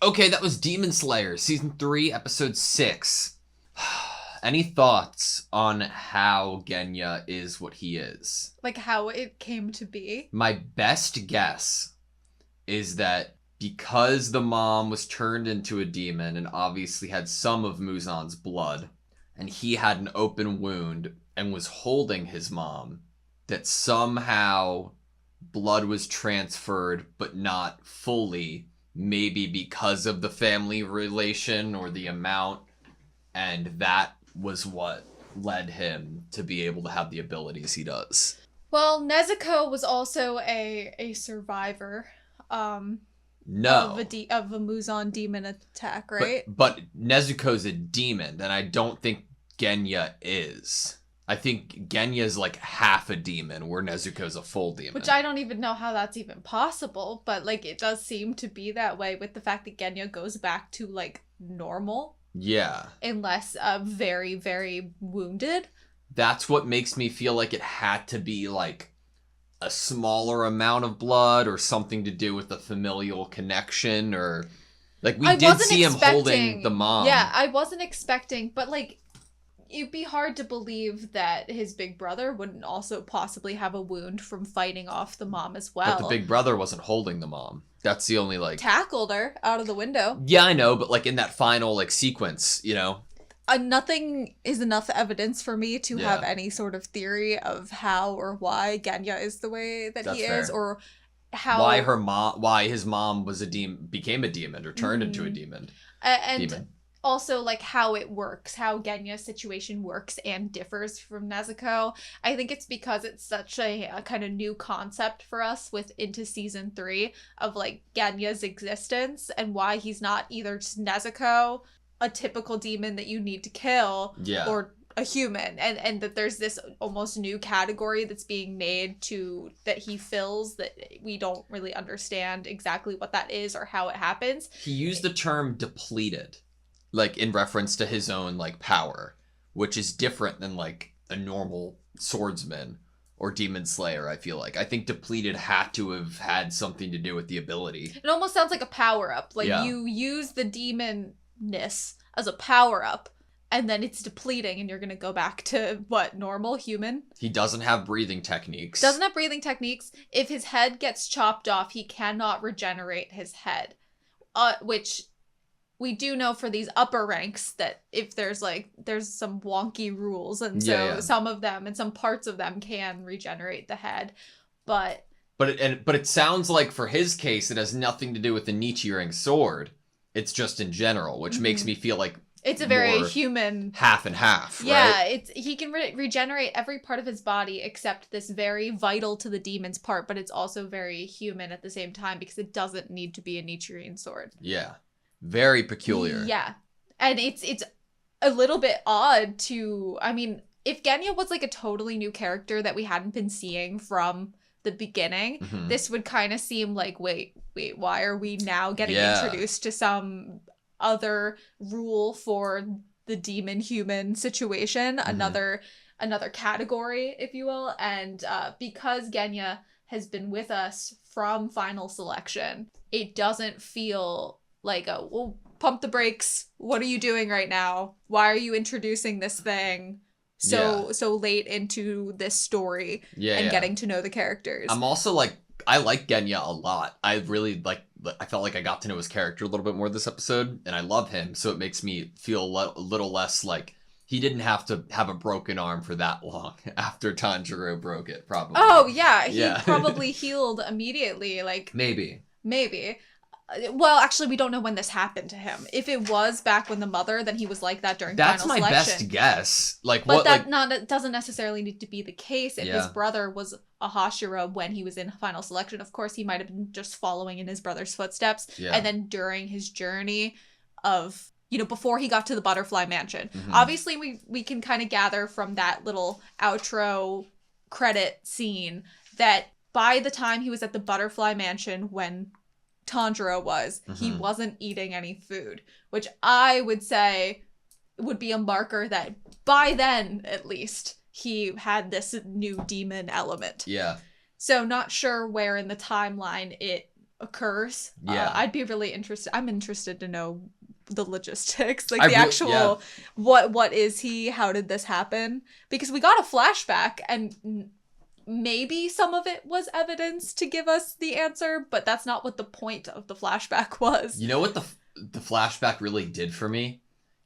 Okay, that was Demon Slayer, Season 3, Episode 6. Any thoughts on how Genya is what he is? Like how it came to be? My best guess is that because the mom was turned into a demon and obviously had some of Muzan's blood, and he had an open wound and was holding his mom, that somehow blood was transferred but not fully, maybe because of the family relation or the amount, and that was what led him to be able to have the abilities he does. Well, Nezuko was also a survivor No. of a Muzan demon attack, right? But Nezuko's a demon, and I don't think Genya is. I think Genya's like half a demon, where Nezuko's a full demon. Which I don't even know how that's even possible, but like it does seem to be that way with the fact that Genya goes back to like normal. Yeah. Unless very, very wounded. That's what makes me feel like it had to be like a smaller amount of blood or something to do with the familial connection, or like we did see him holding the mom. Yeah, I wasn't expecting, but like it'd be hard to believe that his big brother wouldn't also possibly have a wound from fighting off the mom as well. But the big brother wasn't holding the mom. That's the only like... Tackled her out of the window. Yeah, I know, but like in that final like sequence, you know? Nothing is enough evidence for me to have any sort of theory of how or why Genya is the way that he is, or how... Why his mom was became a demon or turned into a demon. And also like how it works, how Genya's situation works and differs from Nezuko. I think it's because it's such a kind of new concept for us into season 3 of like Genya's existence and why he's not either just Nezuko, a typical demon that you need to kill, or a human, and that there's this almost new category that's being made that he fills that we don't really understand exactly what that is or how it happens. He used the term depleted, like in reference to his own like power, which is different than like a normal swordsman or demon slayer. I feel like I think depleted had to have had something to do with the ability. It almost sounds like a power-up, like you use the demonness as a power-up and then it's depleting and you're gonna go back to what, normal human? He doesn't have breathing techniques. If his head gets chopped off, he cannot regenerate his head, which we do know for these upper ranks that if there's some wonky rules, and so some of them and some parts of them can regenerate the head, but it sounds like for his case it has nothing to do with the Nichiren sword. It's just in general, which makes me feel like it's a very human half and half. Yeah, right? He can regenerate every part of his body except this very vital to the demon's part, but it's also very human at the same time because it doesn't need to be a Nichiren sword. Yeah. Very peculiar. Yeah. And it's a little bit odd to... I mean, if Genya was like a totally new character that we hadn't been seeing from the beginning, this would kind of seem like, wait, why are we now getting introduced to some other rule for the demon-human situation? Another category, if you will. And because Genya has been with us from Final Selection, it doesn't feel... like, well, pump the brakes. What are you doing right now? Why are you introducing this thing so late into this story and getting to know the characters? I'm also like, I like Genya a lot. I really I felt like I got to know his character a little bit more this episode, and I love him. So it makes me feel a little less like he didn't have to have a broken arm for that long after Tanjiro broke it, probably. Oh, yeah. He probably healed immediately. Like Maybe. Well, actually, we don't know when this happened to him. If it was back when the mother, then he was like that during Final Selection. That's my best guess. But that doesn't necessarily need to be the case. If his brother was a Hashira when he was in Final Selection, of course, he might have been just following in his brother's footsteps. Yeah. And then during his journey of, before he got to the Butterfly Mansion. Obviously, we can kind of gather from that little outro credit scene that by the time he was at the Butterfly Mansion when Tanjiro was, he wasn't eating any food, which I would say would be a marker that by then, at least, he had this new demon element. Yeah. So not sure where in the timeline it occurs. Yeah. I'd be really interested. I'm interested to know the logistics, like I the re- actual yeah. what is he? How did this happen? Because we got a flashback, and maybe some of it was evidence to give us the answer, but that's not what the point of the flashback was. You know what the flashback really did for me?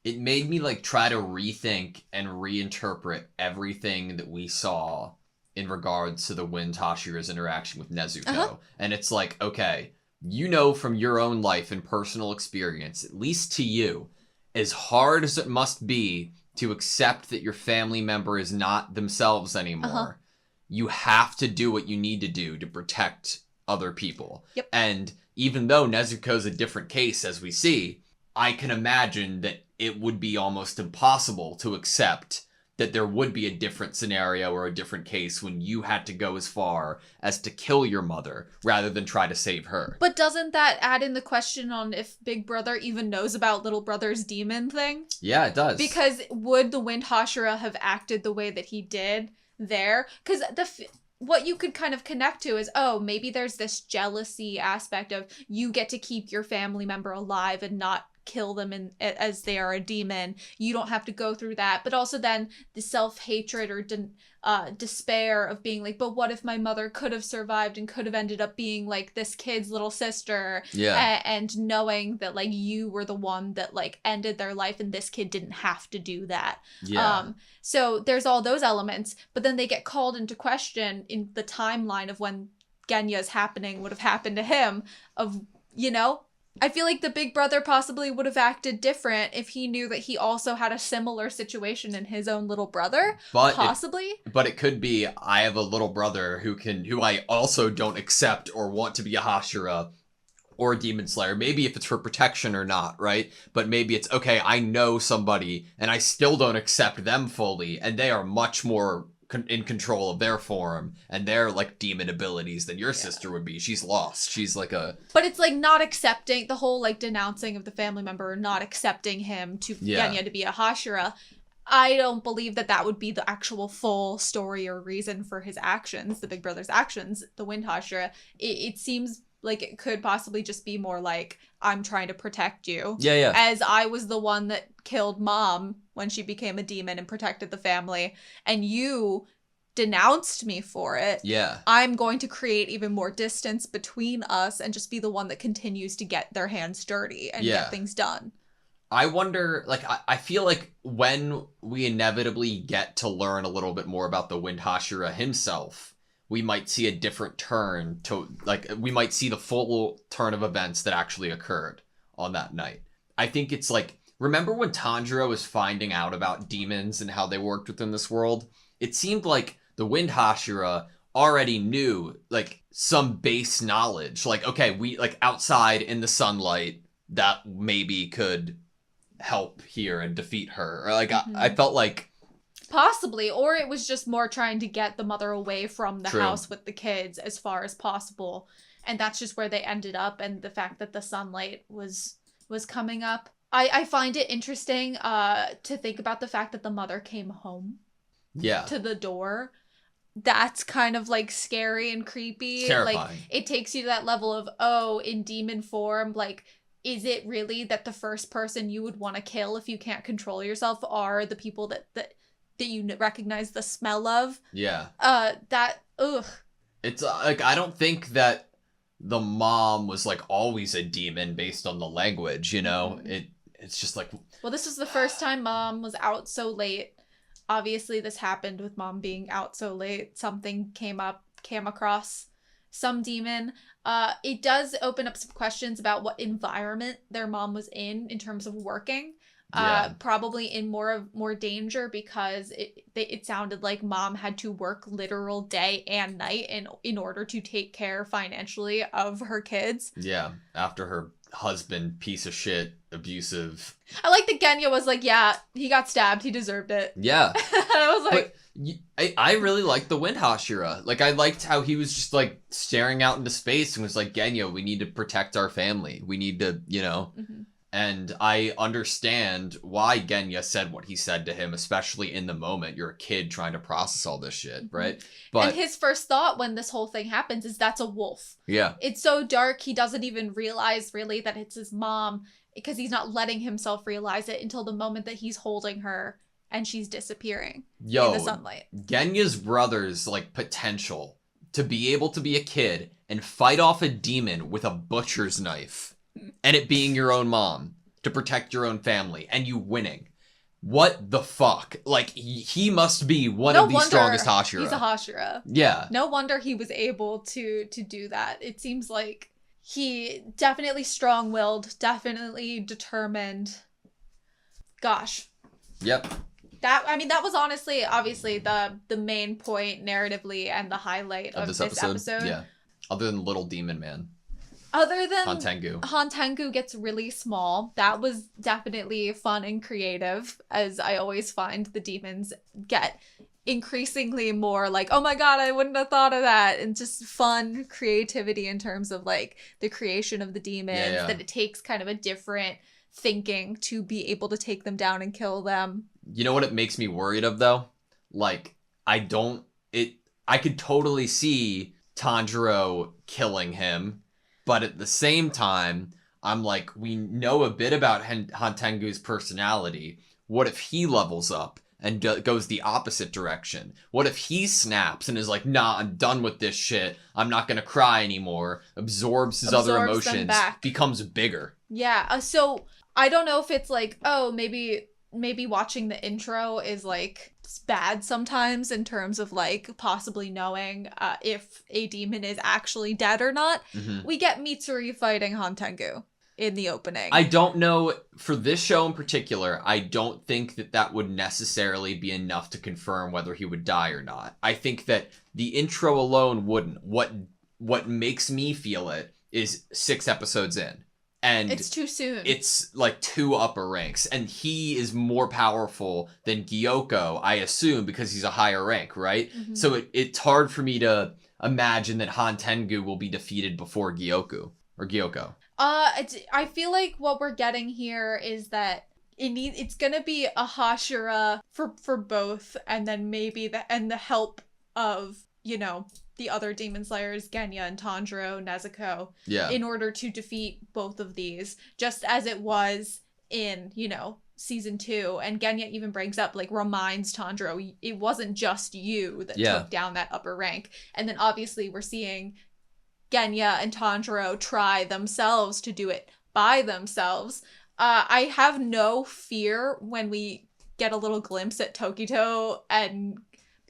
It made me like try to rethink and reinterpret everything that we saw in regards to the Wind Hashira's interaction with Nezuko. Uh-huh. And it's like, okay, you know from your own life and personal experience, at least to you, as hard as it must be to accept that your family member is not themselves anymore, you have to do what you need to do to protect other people. Yep. And even though Nezuko's a different case, as we see, I can imagine that it would be almost impossible to accept that there would be a different scenario or a different case when you had to go as far as to kill your mother rather than try to save her. But doesn't that add in the question on if Big Brother even knows about Little Brother's demon thing? Yeah, it does. Because would the Wind Hashira have acted the way that he did there? Because what you could kind of connect to is, oh, maybe there's this jealousy aspect of you get to keep your family member alive and not kill them as they are a demon. You don't have to go through that. But also then the self-hatred or despair of being like, but what if my mother could have survived and could have ended up being like this kid's little sister? Yeah. And knowing that like you were the one that like ended their life and this kid didn't have to do that. Yeah. So there's all those elements, but then they get called into question in the timeline of when Genya's happening would have happened to him of, you know, I feel like the Big Brother possibly would have acted different if he knew that he also had a similar situation in his own little brother. But possibly. But it could be, I have a little brother who I also don't accept or want to be a Hashira or a Demon Slayer. Maybe if it's for protection or not, right? But maybe it's, okay, I know somebody and I still don't accept them fully, and they are much more in control of their form and their like demon abilities than your sister would be. She's lost. She's like a... But it's like not accepting the whole like denouncing of the family member, not accepting him to Genya to be a Hashira. I don't believe that would be the actual full story or reason for his actions, the Big Brother's actions, the Wind Hashira. It seems like it could possibly just be more like, I'm trying to protect you. Yeah. As I was the one that killed mom when she became a demon and protected the family, and you denounced me for it. Yeah. I'm going to create even more distance between us and just be the one that continues to get their hands dirty and get things done. I wonder, like, I feel like when we inevitably get to learn a little bit more about the Wind Hashira himself, we might see a different turn to, like, we might see the full turn of events that actually occurred on that night. I think it's like, remember when Tanjiro was finding out about demons and how they worked within this world? It seemed like the Wind Hashira already knew, like, some base knowledge. Like, okay, we, like, outside in the sunlight, that maybe could help here and defeat her. Or, like, I felt like... Possibly, or it was just more trying to get the mother away from the True. house with the kids as far as possible. And that's just where they ended up, and the fact that the sunlight was coming up. I find it interesting to think about the fact that the mother came home to the door. That's kind of like scary and creepy. Terrifying. Like it takes you to that level of, oh, in demon form, like, is it really that the first person you would want to kill if you can't control yourself are the people that you recognize the smell of? Yeah. It's like, I don't think that the mom was like always a demon based on the language, you know? It's just like... Well, this was the first time mom was out so late. Obviously, this happened with mom being out so late. Something came across some demon. It does open up some questions about what environment their mom was in terms of working. Probably in more danger because it sounded like mom had to work literal day and night in order to take care financially of her kids. Yeah, after her husband, piece of shit, abusive. I like that Genya was like, yeah, he got stabbed, he deserved it. Yeah. I was like... But I really liked the Wind Hashira. Like, I liked how he was just, like, staring out into space and was like, Genya, we need to protect our family. We need to, you know... And I understand why Genya said what he said to him, especially in the moment. You're a kid trying to process all this shit, right? And his first thought when this whole thing happens is that's a wolf. Yeah. It's so dark, he doesn't even realize really that it's his mom because he's not letting himself realize it until the moment that he's holding her and she's disappearing in the sunlight. Genya's brother's, like, potential to be able to be a kid and fight off a demon with a butcher's knife. And it being your own mom to protect your own family and you winning. What the fuck? Like, he must be one of the strongest Hashira. He's a Hashira. Yeah. No wonder he was able to do that. It seems like he definitely strong-willed, definitely determined. Gosh. Yep. That was obviously the main point narratively and the highlight of this episode. Yeah. Other than Little Demon Man. Other than Hantengu gets really small. That was definitely fun and creative, as I always find the demons get increasingly more like, oh my god, I wouldn't have thought of that, and just fun creativity in terms of like the creation of the demons, that it takes kind of a different thinking to be able to take them down and kill them. You know what it makes me worried of though? Like, I could totally see Tanjiro killing him. But at the same time, I'm like, we know a bit about Hantengu's personality. What if he levels up and goes the opposite direction? What if he snaps and is like, nah, I'm done with this shit. I'm not going to cry anymore. Absorbs his other emotions. Becomes bigger. Yeah. So I don't know if it's like, oh, maybe watching the intro is like bad sometimes in terms of like possibly knowing if a demon is actually dead or not. We get Mitsuri fighting Hantengu in the opening. I don't know, for this show in particular, I don't think that would necessarily be enough to confirm whether he would die or not. I think that the intro alone wouldn't. What makes me feel it is 6 episodes in. And it's too soon. It's like 2 upper ranks. And he is more powerful than Gyoko, I assume, because he's a higher rank, right? So it's hard for me to imagine that Hantengu will be defeated before Gyoko. I feel like what we're getting here is that it's gonna be a Hashira for both, and then maybe the help of, the other demon slayers, Genya and Tanjiro, Nezuko, in order to defeat both of these, just as it was in, season 2. And Genya even brings up, like, reminds Tanjiro, it wasn't just you that took down that upper rank. And then obviously we're seeing Genya and Tanjiro try themselves to do it by themselves. I have no fear when we get a little glimpse at Tokito and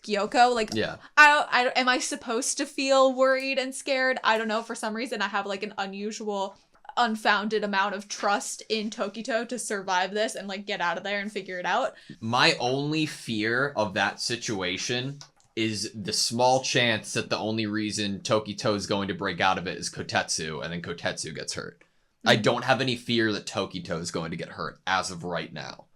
Gyoko. Like, I am I supposed to feel worried and scared? I don't know. For some reason, I have like an unfounded amount of trust in Tokito to survive this and like get out of there and figure it out. My only fear of that situation is the small chance that the only reason Tokito is going to break out of it is Kotetsu, and then Kotetsu gets hurt. I don't have any fear that Tokito is going to get hurt as of right now.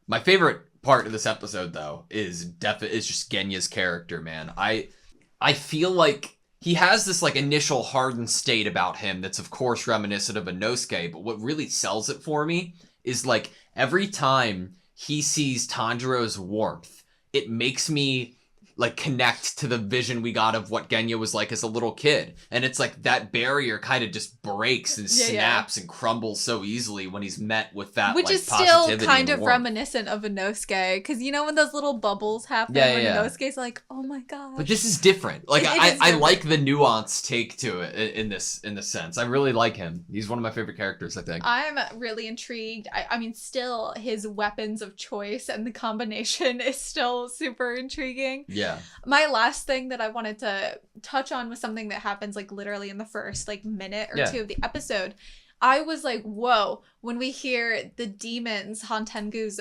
My favorite part of this episode, though, is just Genya's character, man. I feel like he has this like initial hardened state about him that's of course reminiscent of Inosuke, but what really sells it for me is like every time he sees Tanjiro's warmth, it makes me like connect to the vision we got of what Genya was like as a little kid. And it's like that barrier kind of just breaks and snaps and crumbles so easily when he's met with that, which like, is still kind of reminiscent of Inosuke, because when those little bubbles happen when Inosuke's like, oh my god. But this is different. Like I like the nuanced take to it in this sense. I really like him. He's one of my favorite characters, I think. I'm really intrigued. I mean, still his weapons of choice and the combination is still super intriguing. Yeah. My last thing that I wanted to touch on was something that happens like literally in the first like minute or 2 of the episode. I was like, whoa, when we hear the demons, Hantengu's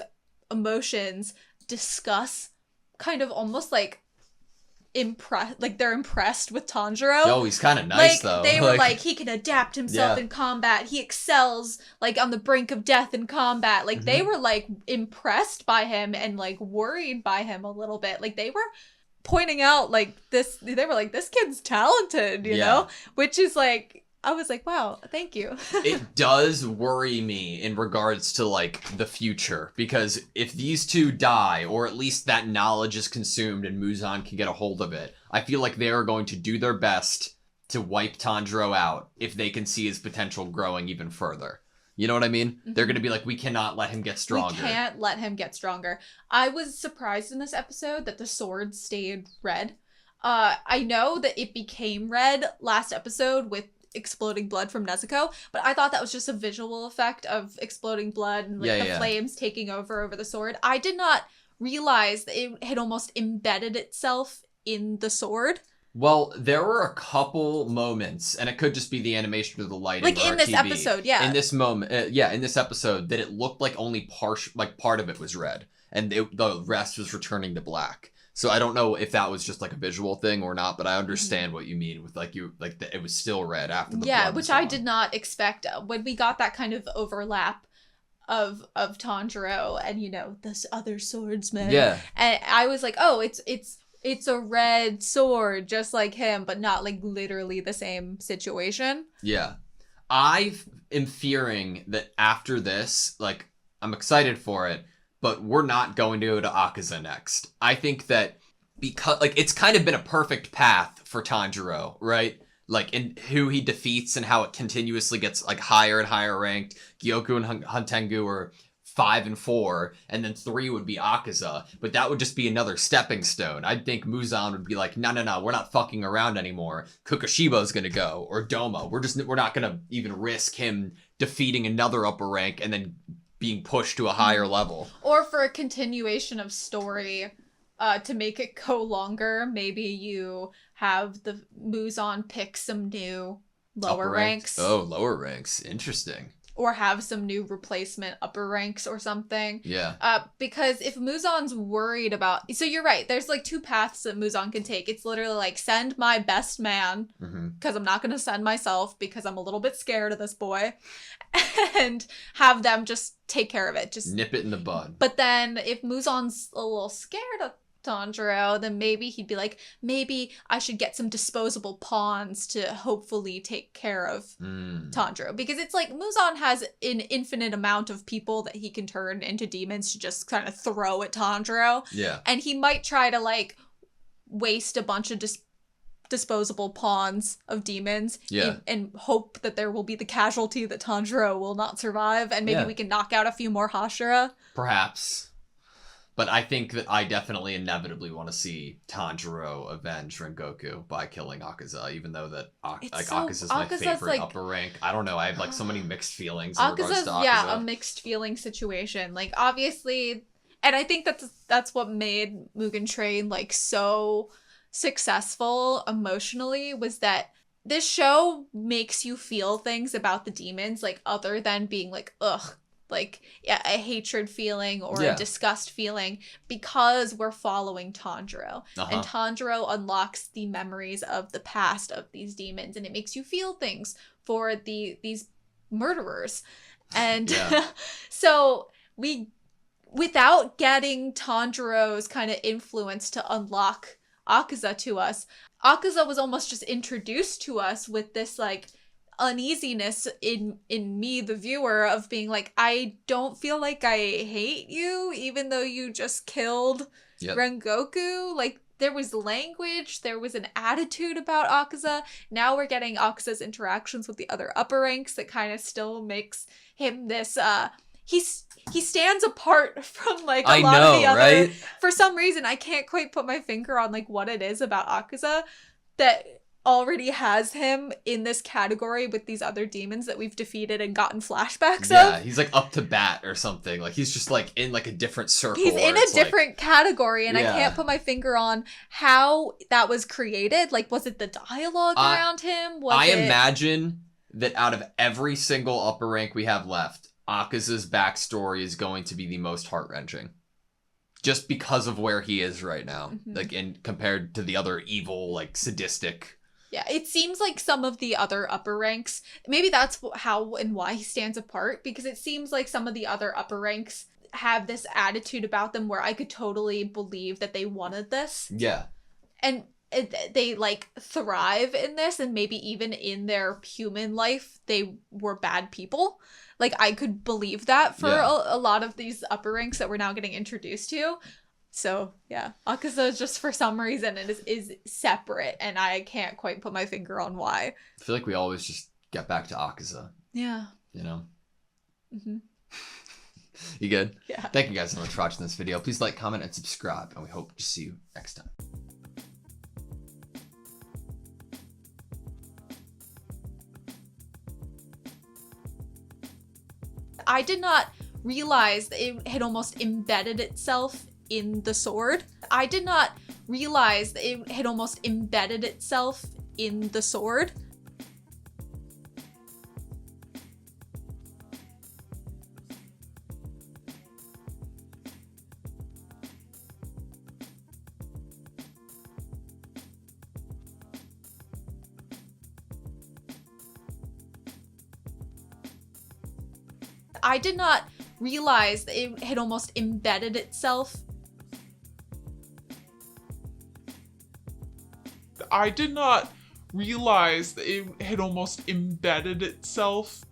emotions, discuss kind of almost like they're impressed with Tanjiro. Oh, he's kind of nice, though. They were like, he can adapt himself in combat. He excels like on the brink of death in combat. Like they were like impressed by him and like worried by him a little bit. Like they were pointing out like this. They were like, this kid's talented, you know, which is like I was like, wow, thank you. It does worry me in regards to, like, the future. Because if these two die, or at least that knowledge is consumed and Muzan can get a hold of it, I feel like they are going to do their best to wipe Tanjiro out if they can see his potential growing even further. You know what I mean? Mm-hmm. They're going to be like, we cannot let him get stronger. We can't let him get stronger. I was surprised in this episode that the sword stayed red. I know that it became red last episode with exploding blood from Nezuko, but I thought that was just a visual effect of exploding blood and like the flames taking over the sword. I did not realize that it had almost embedded itself in the sword. Well, there were a couple moments, and it could just be the animation of the lighting, like in this episode, yeah. In this moment, in this episode, that it looked like only part of it was red, and the rest was returning to black. So I don't know if that was just like a visual thing or not, but I understand what you mean with it was still red after the blood which I did not expect when we got that kind of overlap of Tanjiro and this other swordsman. Yeah, and I was like, oh, it's a red sword just like him, but not like literally the same situation. Yeah, I am fearing that after this, like, I'm excited for it, but we're not going to go to Akaza next. I think that because, like, it's kind of been a perfect path for Tanjiro, right? Like, in who he defeats and how it continuously gets, like, higher and higher ranked. Gyoku and Huntengu are 5 and 4, and then 3 would be Akaza, but that would just be another stepping stone. I think Muzan would be like, no, we're not fucking around anymore. Kukushiba's gonna go, or Doma. We're not gonna even risk him defeating another upper rank and then being pushed to a higher level. Or for a continuation of story, to make it go longer, maybe you have the Muzan pick some new lower ranks. Oh, lower ranks. Interesting. Or have some new replacement upper ranks or something. Yeah. Because if Muzan's worried about... So you're right. There's like 2 paths that Muzan can take. It's literally like, send my best man, because I'm not going to send myself because I'm a little bit scared of this boy. And have them just take care of it. Just nip it in the bud. But then if Muzan's a little scared of Tanjiro, then maybe he'd be like, maybe I should get some disposable pawns to hopefully take care of Tanjiro. Because it's like Muzan has an infinite amount of people that he can turn into demons to just kind of throw at Tanjiro. Yeah. And he might try to like waste a bunch of disposable pawns of demons and hope that there will be the casualty that Tanjiro will not survive, and maybe we can knock out a few more Hashira. Perhaps. But I think that I definitely inevitably want to see Tanjiro avenge Rengoku by killing Akaza, even though that Akaza's my favorite like, upper rank. I don't know. I have like so many mixed feelings in regards to Akaza. Yeah, a mixed feeling situation. Like, obviously, and I think that's what made Mugen Train like so successful emotionally, was that this show makes you feel things about the demons, like, other than being like, ugh, like, yeah, a hatred feeling or a disgust feeling, because we're following Tanjiro. And Tanjiro unlocks the memories of the past of these demons, and it makes you feel things for these murderers. And so without getting Tanjiro's kind of influence to unlock Akaza to us, Akaza was almost just introduced to us with this, like, uneasiness in me, the viewer, of being like, I don't feel like I hate you, even though you just killed Rengoku. Like, there was language, there was an attitude about Akaza. Now we're getting Akaza's interactions with the other upper ranks that kind of still makes him this, he stands apart from, like, a lot of the other... Right? For some reason, I can't quite put my finger on, like, what it is about Akaza that already has him in this category with these other demons that we've defeated and gotten flashbacks of. Yeah, he's like up to bat or something. Like, he's just like in like a different circle. He's in a different category, and I can't put my finger on how that was created. Like, was it the dialogue around him? I imagine that out of every single upper rank we have left, Akaza's backstory is going to be the most heart-wrenching. Just because of where he is right now. Like, compared to the other evil, like, sadistic... Yeah, it seems like some of the other upper ranks, maybe that's how and why he stands apart, because it seems like some of the other upper ranks have this attitude about them where I could totally believe that they wanted this. Yeah. And they like thrive in this, and maybe even in their human life they were bad people. Like, I could believe that for a lot of these upper ranks that we're now getting introduced to. So yeah, Akaza just for some reason is separate, and I can't quite put my finger on why. I feel like we always just get back to Akaza. Yeah. You know? Mm-hmm. You good? Yeah. Thank you guys so much for watching this video. Please like, comment, and subscribe, and we hope to see you next time. I did not realize that it had almost embedded itself in the sword. I did not realize that it had almost embedded itself in the sword. I did not realize that it had almost embedded itself. I did not realize that it had almost embedded itself